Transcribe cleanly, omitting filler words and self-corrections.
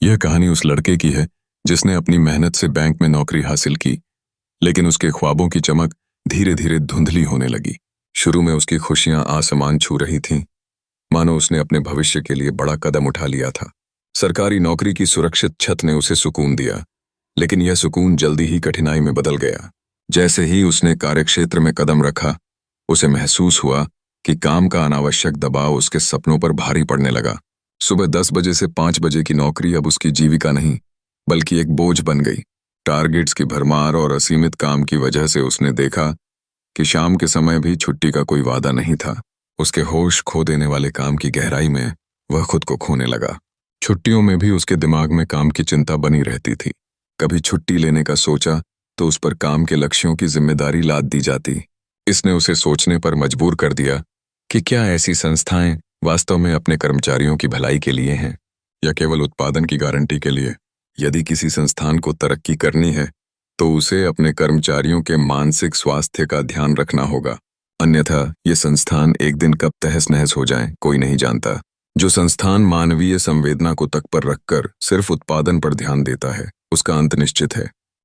यह कहानी उस लड़के की है जिसने अपनी मेहनत से बैंक में नौकरी हासिल की, लेकिन उसके ख्वाबों की चमक धीरे धीरे धुंधली होने लगी। शुरू में उसकी खुशियां आसमान छू रही थीं, मानो उसने अपने भविष्य के लिए बड़ा कदम उठा लिया था। सरकारी नौकरी की सुरक्षित छत ने उसे सुकून दिया, लेकिन यह सुकून जल्दी ही कठिनाई में बदल गया। जैसे ही उसने कार्यक्षेत्र में कदम रखा, उसे महसूस हुआ कि काम का अनावश्यक दबाव उसके सपनों पर भारी पड़ने लगा। सुबह 10 बजे से 5 बजे की नौकरी अब उसकी जीविका नहीं, बल्कि एक बोझ बन गई। टारगेट्स की भरमार और असीमित काम की वजह से उसने देखा कि शाम के समय भी छुट्टी का कोई वादा नहीं था। उसके होश खो देने वाले काम की गहराई में वह खुद को खोने लगा। छुट्टियों में भी उसके दिमाग में काम की चिंता बनी रहती थी। कभी छुट्टी लेने का सोचा तो उस पर काम के लक्ष्यों की जिम्मेदारी लाद दी जाती। इसने उसे सोचने पर मजबूर कर दिया कि क्या ऐसी संस्थाएं वास्तव में अपने कर्मचारियों की भलाई के लिए हैं या केवल उत्पादन की गारंटी के लिए। यदि किसी संस्थान को तरक्की करनी है तो उसे अपने कर्मचारियों के मानसिक स्वास्थ्य का ध्यान रखना होगा, अन्यथा ये संस्थान एक दिन कब तहस नहस हो जाए कोई नहीं जानता। जो संस्थान मानवीय संवेदना को तक पर रखकर सिर्फ उत्पादन पर ध्यान देता है, उसका अंत निश्चित है।